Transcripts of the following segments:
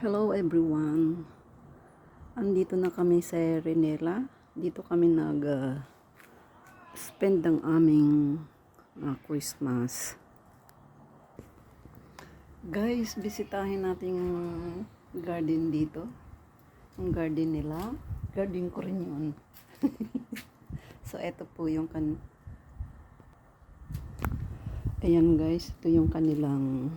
Hello everyone. Andito na kami sa Renela. Dito kami spend ng aming Christmas. Guys, bisitahin natin yung garden dito. Yung garden nila. Garden ko rin yun. So, eto po yung ayan guys, ito yung kanilang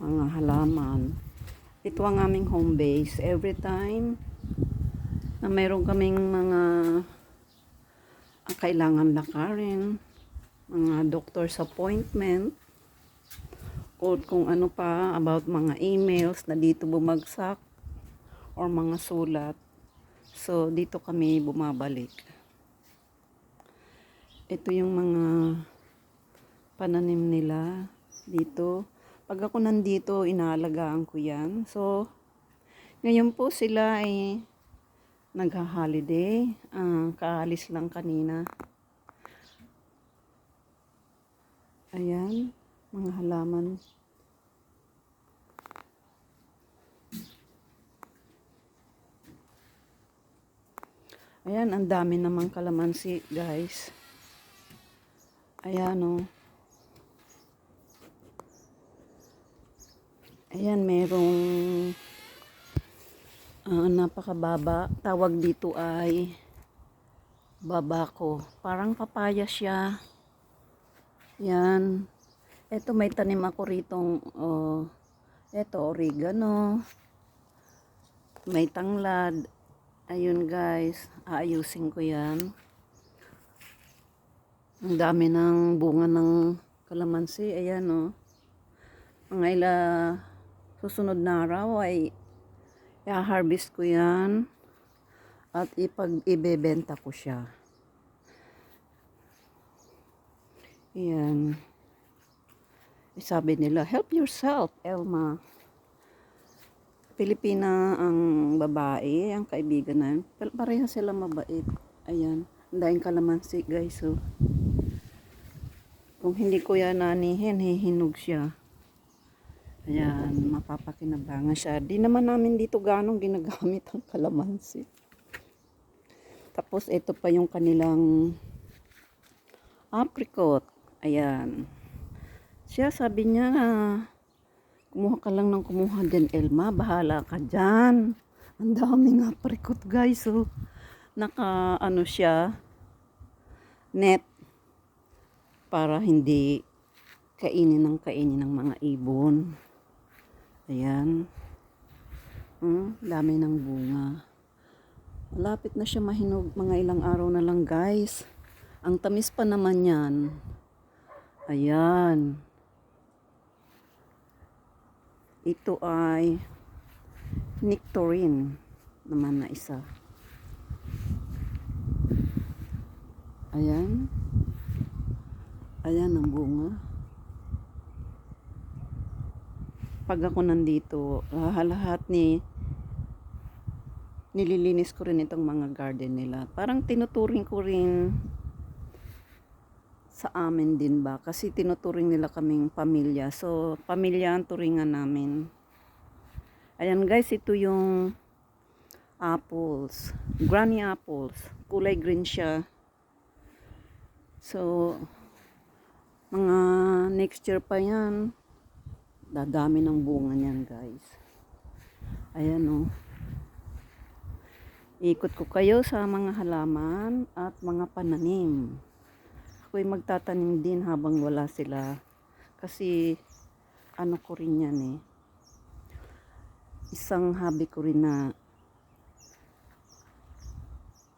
mga halaman. Ito ang aming home base. Every time na mayroon kaming mga kailangan lakarin, mga doctor's appointment, o kung ano pa about mga emails na dito bumagsak or mga sulat. So, dito kami bumabalik. Ito yung mga pananim nila dito. Pag ako nandito, inaalagaan ko yan. So, ngayon po sila ay nagha-holiday. Kaalis lang kanina. Ayan, mga halaman. Ayan, ang dami namang kalamansi, guys. Ayan, oh. Ayan, merong napakababa. Tawag dito ay babako. Parang papaya siya. Yan. Ito may tanim ako ritong ito oregano. May tanglad. Ayun guys, aayusin ko yan. Ang dami ng bunga ng kalamansi. Ayan oh. Mga susunod na araw ay i-harvest ko yan at ibebenta ko siya. Yan. Sabi nila, help yourself, Elma. Pilipina ang babae, ang kaibigan na yun. Pareha sila mabait. Ayan. Ang daing kalamansi, guys. So, kung hindi ko yan nanihin, hihinog siya. Ayan, mapapakinabangan siya. Di naman namin dito ganong ginagamit ang kalamansi. Tapos, ito pa yung kanilang apricot. Ayan. Siya, sabi niya, kumuha ka lang ng kumuha din, Elma. Bahala ka dyan. Ang daming apricot, guys. So, naka, siya, net, para hindi kainin ng mga ibon. Ayan. Dami ng bunga. Malapit na siya mahinog. Mga ilang araw na lang, guys. Ang tamis pa naman yan. Ayan. Ito ay nectarine naman na isa. Ayan. Ayan ang bunga. Pag ako nandito, lahat nililinis ko rin itong mga garden nila. Parang tinuturing ko rin sa amin din ba? Kasi tinuturing nila kaming pamilya. So, pamilya ang turingan namin. Ayan guys, ito yung apples. Granny apples. Kulay green siya. So, mga next year pa yan. Dadami ng bunga niyan guys. Ayan o. Ikot ko kayo sa mga halaman at mga pananim. Ako'y magtatanim din habang wala sila. Kasi ano ko rin yan eh. Isang hobby ko rin na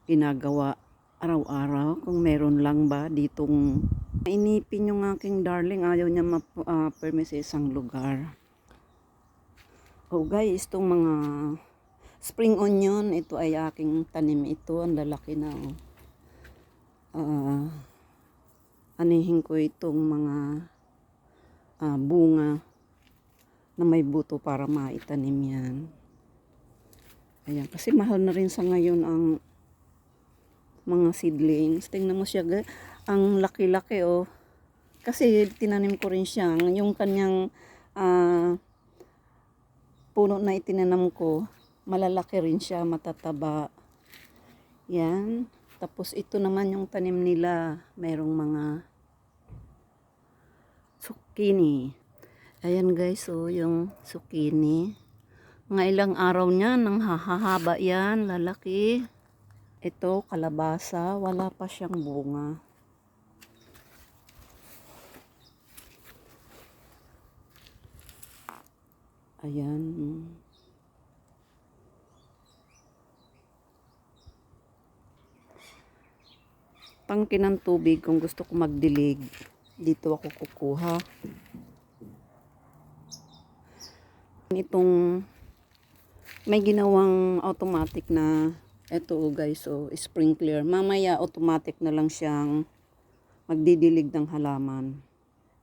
ginagawa araw-araw. Kung meron lang ba ditong inipin yung aking darling, ayaw niya ma-permit sa isang lugar. Oh guys, itong mga spring onion, ito ay aking tanim ito. Ang lalaki na oh. Anihin ko itong mga bunga na may buto para maitanim yan. Ayan, kasi mahal na rin sa ngayon ang mga seedlings. Tingnan mo siya, ang laki-laki oh. Kasi tinanim ko rin siya. Yung kanyang puno na itinanam ko, malalaki rin siya, matataba. Yan. Tapos ito naman yung tanim nila. Merong mga zucchini. Ayan guys, so yung zucchini. Mga ilang araw niya, nang hahaba yan, lalaki. Ito, kalabasa, wala pa siyang bunga. Ayan. Tangke ng tubig kung gusto ko magdilig. Dito ako kukuha. Itong may ginawang automatic na eto guys, so sprinkler. Mamaya automatic na lang siyang magdidilig ng halaman.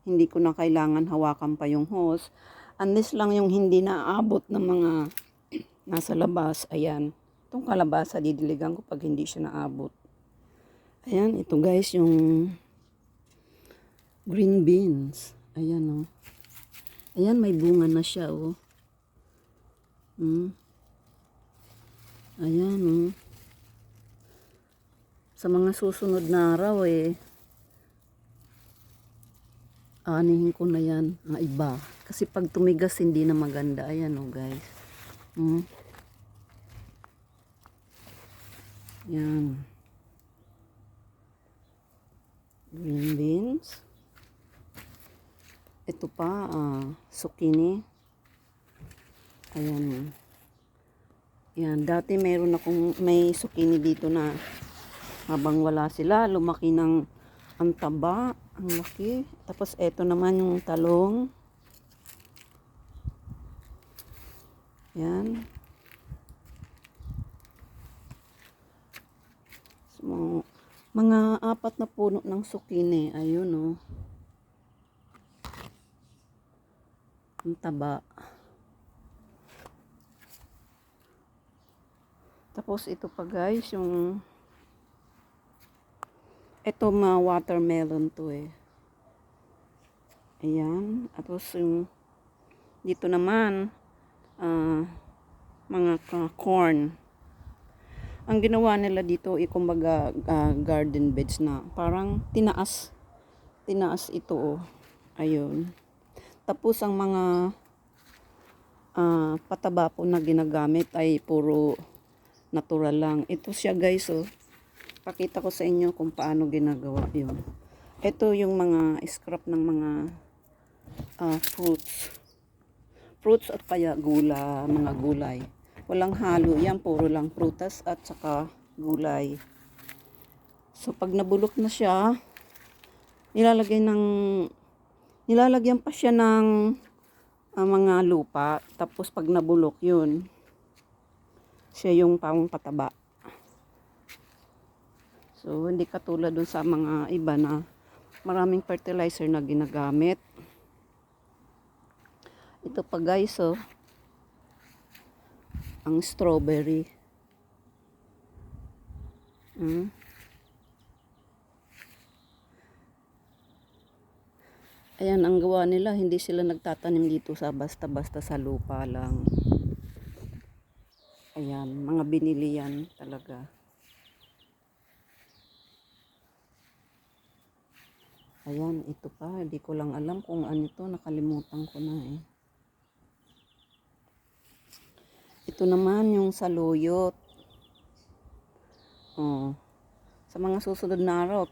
Hindi ko na kailangan hawakan pa yung hose. Unless lang yung hindi naaabot ng mga nasa labas. Ayan. Itong kalabasa didiligan ko pag hindi siya naabot. Ayan, ito guys yung green beans. Ayan oh. Ayan, may bunga na siya oh. Ayan oh. Sa mga susunod na araw aanihin ko na yan ang iba. Kasi pag tumigas hindi na maganda. Ayan oh guys. Yan. Green beans. Ito pa, zucchini. Ayan. Yan, dati may zucchini dito na habang wala sila, lumaki ng ang taba, ang laki. Tapos eto naman yung talong. Yan. So, mga 4 na puno ng zucchini. Ayun oh. Ang taba. Tapos ito pa guys, yung ito mga watermelon to Ayan. Tapos yung dito naman mga corn. Ang ginawa nila dito kumbaga garden beds na parang tinaas ito oh. Ayun. Tapos ang mga pataba po na ginagamit ay puro natural lang. Ito siya guys oh. Pakita ko sa inyo kung paano ginagawa yun. Ito yung mga scrap ng mga fruits at kaya mga gulay. Walang halo yan, puro lang prutas at saka gulay. So pag nabulok na siya, nilalagyan pa siya ng mga lupa. Tapos pag nabulok yun, siya yung pang pataba. So hindi katulad dun sa mga iba na maraming fertilizer na ginagamit. Ito pa guys oh, ang strawberry. Ayan, ang gawa nila, hindi sila nagtatanim dito sa basta-basta sa lupa lang. Ayan, mga binili yan talaga. Ayan, ito pa, hindi ko lang alam kung ano ito, nakalimutan ko na Ito naman yung saluyot. Oh. Sa mga susunod na araw,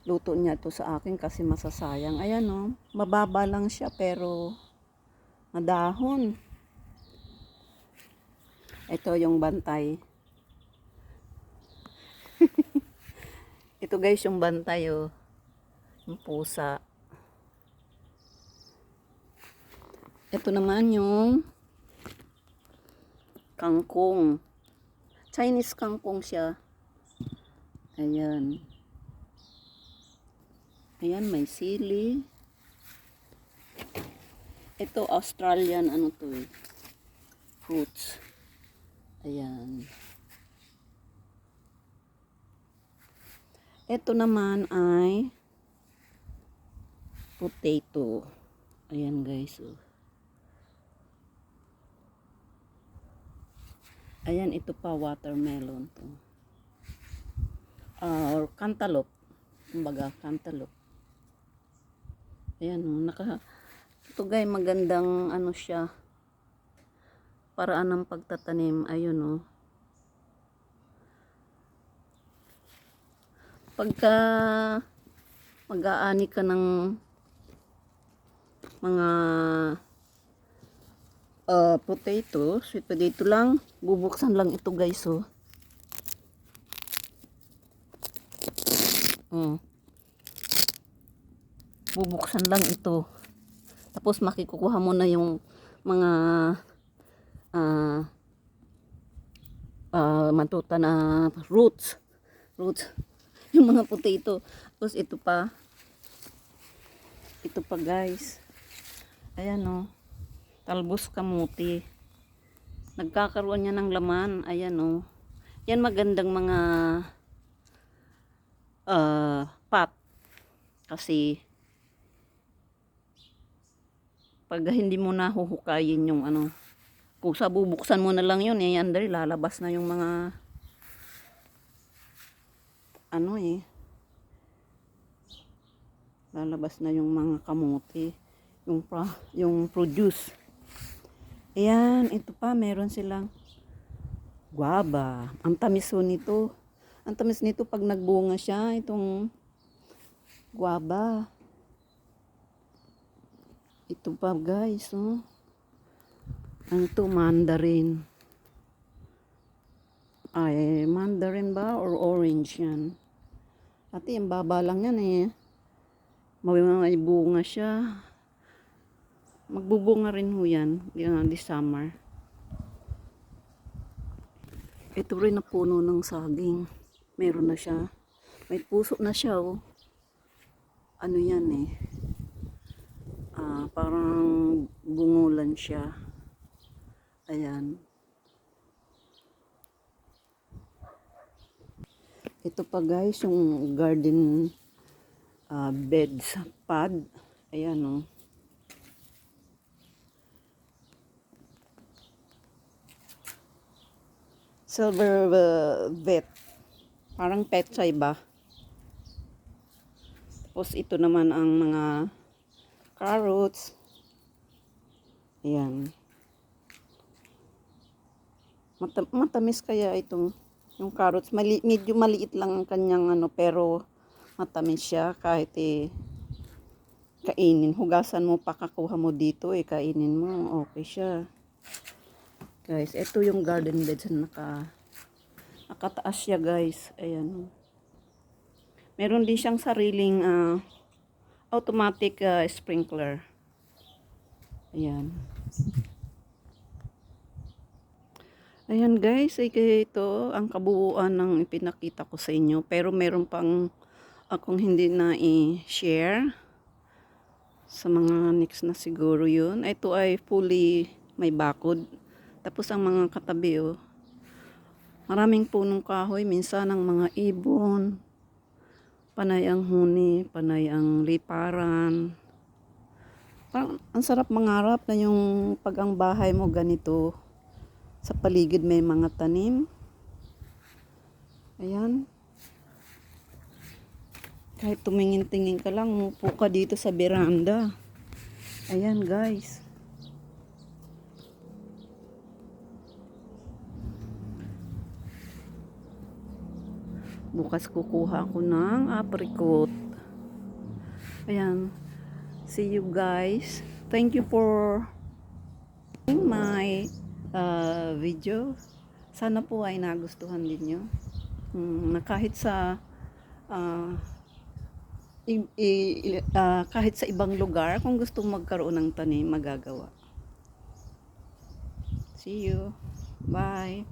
luto niya ito sa akin kasi masasayang. Ayan oh, mababa lang siya pero madahon. Ito yung bantay. Ito guys yung bantay oh. Yung pusa. Ito naman yung kangkong. Chinese kangkong siya. Ayan. Ayan, may sili. Ito, Australian, ano to fruits. Ayan. Ito naman ay potato. Ayan guys. Oh. Ayan, ito pa watermelon to. Or cantaloupe. Kumbaga, cantaloupe. Ayan, ito guys, magandang ano siya. Paraan ng pagtatanim. Ayun oh. Pagka mag-aani ka ng mga potato, sweet potato lang, bubuksan lang ito guys oh. Bubuksan lang ito. Tapos makikukuha mo na yung mga matuta na roots. Yung mga potato. Tapos ito pa guys. Ayan oh. Talbos kamuti. Nagkakaroon niya ng laman. Ayan oh. Yan magandang mga pot. Kasi pag hindi mo na huhukayin yung ano, kung sa bubuksan mo na lang yun, eh, under, lalabas na yung mga ano eh, lalabas na yung mga kamote, yung produce. Ayan, ito pa, meron silang guava. Ang tamis nito. Ang tamis nito pag nagbunga siya, itong guava. Ito pa guys, oh. Ano to, mandarin. Ay, mandarin ba or orange yan? Ate, ang baba lang yan eh. May bunga siya. Magbubunga rin ho yan this summer. Ito rin na puno ng saging. Meron na siya. May puso na siya oh. Ano yan eh. Parang bungulan siya. Ayan. Ito pa guys, yung garden beds pad. Ayan o. Silver vet. Parang petsay ba? Tapos ito naman ang mga carrots. Ayan. Matamis kaya itong yung carrots. Medyo maliit lang ang kanyang ano, pero matamis siya kahit kainin. Hugasan mo, pakakuha mo dito kainin mo. Okay siya. Guys, ito yung garden beds na nakataas siya guys. Ayan. Meron din siyang sariling automatic sprinkler. Ayan. Ayan guys, ito ang kabuuan ng ipinakita ko sa inyo. Pero meron pang akong hindi na i-share sa mga next na siguro yun. Ito ay fully may bakod. Tapos ang mga katabi maraming punong kahoy. Minsan ang mga ibon. Panay ang huni, panay ang liparan. Parang ang sarap mangarap na yung pag ang bahay mo ganito. Sa paligid may mga tanim. Ayan. Kahit tumingin-tingin ka lang, umupo ka dito sa veranda. Ayan guys. Bukas kukuha ako ng apricot. Ayan. See you guys. Thank you for my video. Sana po ay nagustuhan din nyo. Na kahit sa kahit sa ibang lugar, kung gusto magkaroon ng tanim, magagawa. See you. Bye.